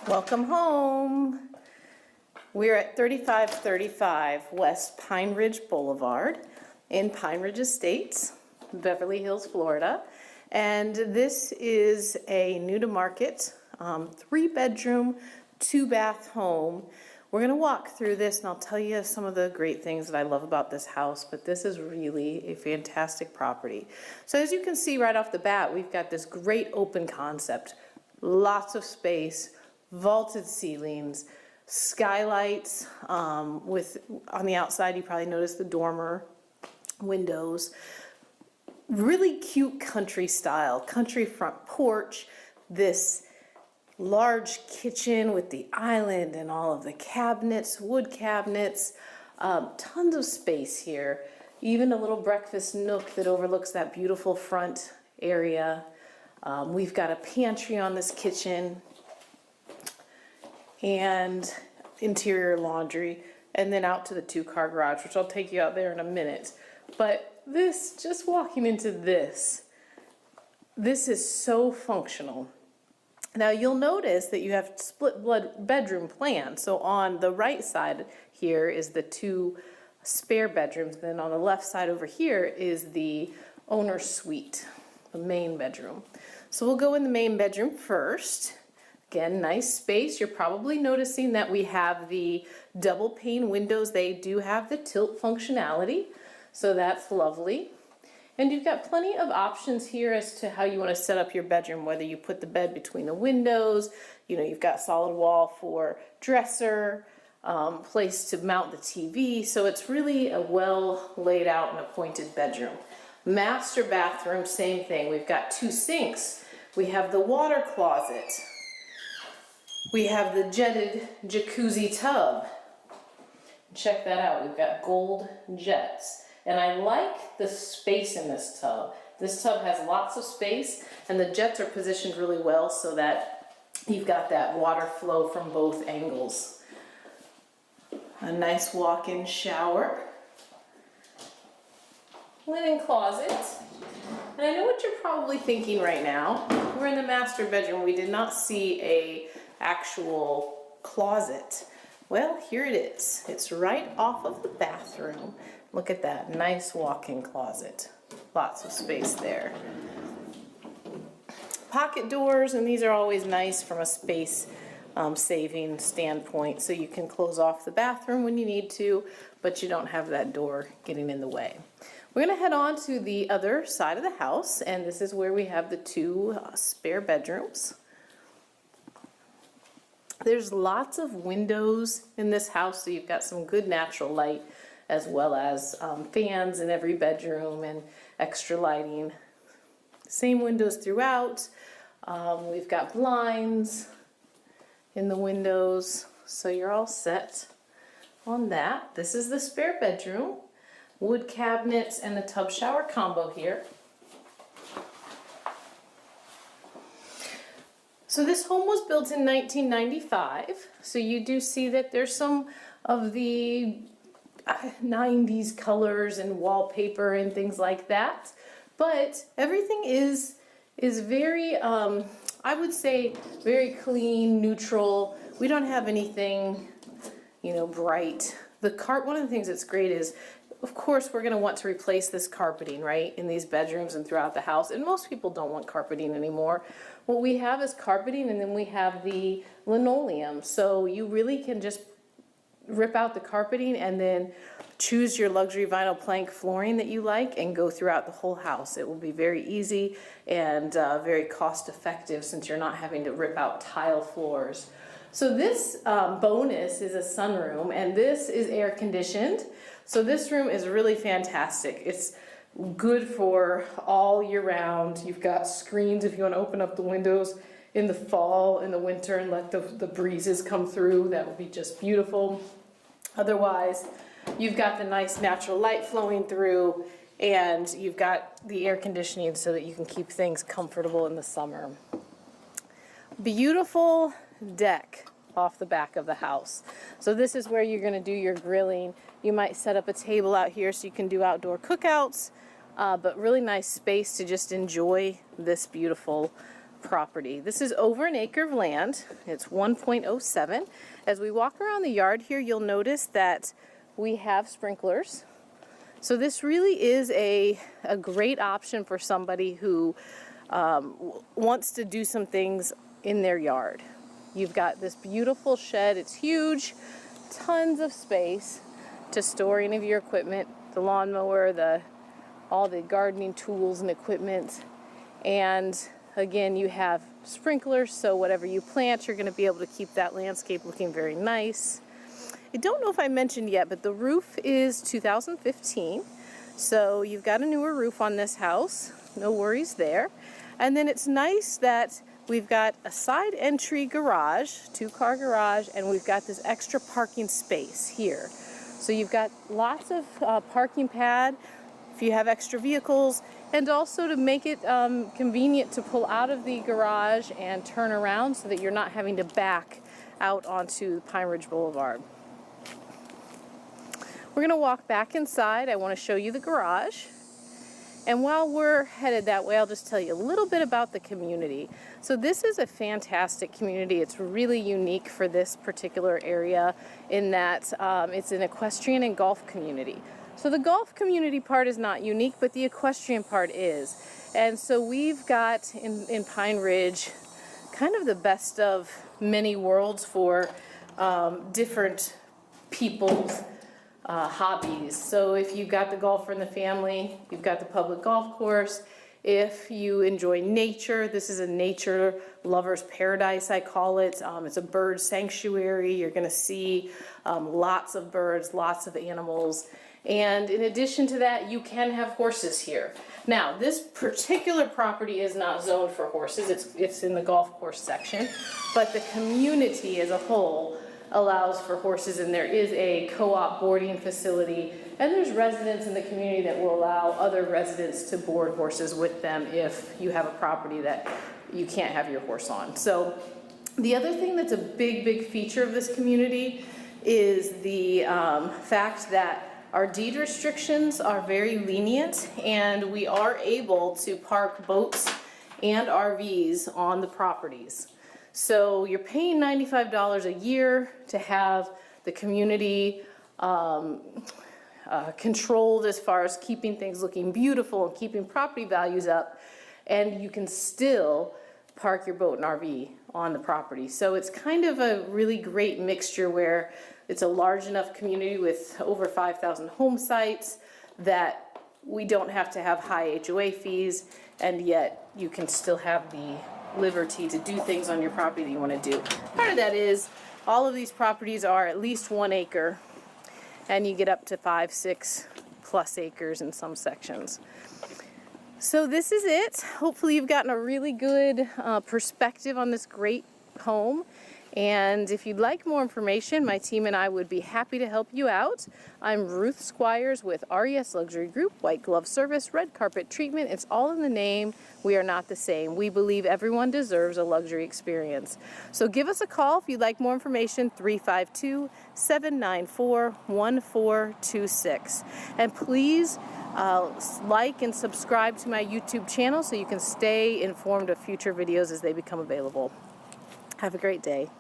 Welcome home. We're at 3535 West Pine Ridge Boulevard in Pine Ridge Estates, Beverly Hills, Florida. And this is a new to market 3-bedroom, 2-bath home. We're going to walk through this and I'll tell you some of the great things that I love about this house, but this is really a fantastic property. So as you can see right off the bat, we've got this great open concept, lots of space, vaulted ceilings, skylights with on the outside you probably noticed the dormer windows, really cute country style, country front porch, this large kitchen with the island and all of the cabinets, wood cabinets, tons of space here, even a little breakfast nook that overlooks that beautiful front area. We've got a pantry on this kitchen and interior laundry, and then out to the 2-car garage, which I'll take you out there in a minute. But this, just walking into this is so functional. Now you'll notice that you have split bedroom plan. So on the right side here is the 2 spare bedrooms. Then on the left side over here is the owner's suite, the main bedroom. So we'll go in the main bedroom first. Again, nice space. You're probably noticing that we have the double pane windows. They do have the tilt functionality, so that's lovely. And you've got plenty of options here as to how you want to set up your bedroom, whether you put the bed between the windows, you've got solid wall for dresser, place to mount the TV. So it's really a well laid out and appointed bedroom. Master bathroom, same thing. We've got 2 sinks. We have the water closet. We have the jetted jacuzzi tub. Check that out. We've got gold jets. And I like the space in this tub. This tub has lots of space, and the jets are positioned really well so that you've got that water flow from both angles. A nice walk-in shower. Linen closet. And I know what you're probably thinking right now. We're in the master bedroom. We did not see a actual closet. Well, here it is. It's right off of the bathroom. Look at that, nice walk-in closet. Lots of space there. Pocket doors, and these are always nice from a space saving standpoint, so you can close off the bathroom when you need to, but you don't have that door getting in the way. We're gonna head on to the other side of the house, and this is where we have the 2 spare bedrooms. There's lots of windows in this house, so you've got some good natural light as well as fans in every bedroom and extra lighting. Same windows throughout. We've got blinds in the windows, so you're all set on that. This is the spare bedroom. Wood cabinets and the tub shower combo here. So this home was built in 1995, so you do see that there's some of the 90s colors and wallpaper and things like that, but everything is very, I would say, very clean, neutral. We don't have anything, bright. One of the things that's great is, of course, we're going to want to replace this carpeting, right, in these bedrooms and throughout the house, and most people don't want carpeting anymore. What we have is carpeting, and then we have the linoleum, so you really can just rip out the carpeting and then choose your luxury vinyl plank flooring that you like and go throughout the whole house. It will be very easy and very cost effective since you're not having to rip out tile floors. So this bonus is a sunroom, and this is air conditioned. So this room is really fantastic. It's good for all year round. You've got screens if you want to open up the windows in the fall, in the winter, and let the breezes come through. That would be just beautiful. Otherwise, you've got the nice natural light flowing through, and you've got the air conditioning so that you can keep things comfortable in the summer. Beautiful deck off the back of the house. So this is where you're going to do your grilling. You might set up a table out here so you can do outdoor cookouts, but really nice space to just enjoy this beautiful property. This is over an acre of land. It's 1.07. As we walk around the yard here, you'll notice that we have sprinklers. So this really is a great option for somebody who wants to do some things in their yard. You've got this beautiful shed. It's huge, tons of space to store any of your equipment, the lawnmower, all the gardening tools and equipment. And again, you have sprinklers, so whatever you plant, you're going to be able to keep that landscape looking very nice. I don't know if I mentioned yet, but the roof is 2015, so you've got a newer roof on this house. No worries there. And then it's nice that we've got a side entry garage, 2-car garage, and we've got this extra parking space here. So you've got lots of parking pad if you have extra vehicles, and also to make it convenient to pull out of the garage and turn around so that you're not having to back out onto Pine Ridge Boulevard. We're going to walk back inside. I want to show you the garage. And while we're headed that way, I'll just tell you a little bit about the community. So this is a fantastic community. It's really unique for this particular area in that it's an equestrian and golf community. So the golf community part is not unique, but the equestrian part is. And so we've got in Pine Ridge kind of the best of many worlds for different people's hobbies. So if you've got the golfer in the family, you've got the public golf course. If you enjoy nature, this is a nature lover's paradise, I call it. It's a bird sanctuary. You're going to see lots of birds, lots of animals. And in addition to that, you can have horses here. Now, this particular property is not zoned for horses. It's in the golf course section, but the community as a whole allows for horses, and there is a co-op boarding facility, and there's residents in the community that will allow other residents to board horses with them if you have a property that you can't have your horse on. So the other thing that's a big feature of this community is the fact that our deed restrictions are very lenient, and we are able to park boats and RVs on the properties. So you're paying $95 a year to have the community controlled as far as keeping things looking beautiful and keeping property values up, and you can still park your boat and RV on the property. So it's kind of a really great mixture where it's a large enough community with over 5,000 home sites that we don't have to have high HOA fees, and yet you can still have the liberty to do things on your property that you want to do. Part of that is all of these properties are at least 1 acre, and you get up to 5, 6 plus acres in some sections. So this is it. Hopefully you've gotten a really good perspective on this great home. And if you'd like more information, my team and I would be happy to help you out. I'm Ruth Squires with RES Luxury Group, white glove service, red carpet treatment. It's all in the name. We are not the same. We believe everyone deserves a luxury experience. So give us a call if you'd like more information, 352-794-1426. And please like and subscribe to my YouTube channel so you can stay informed of future videos as they become available. Have a great day.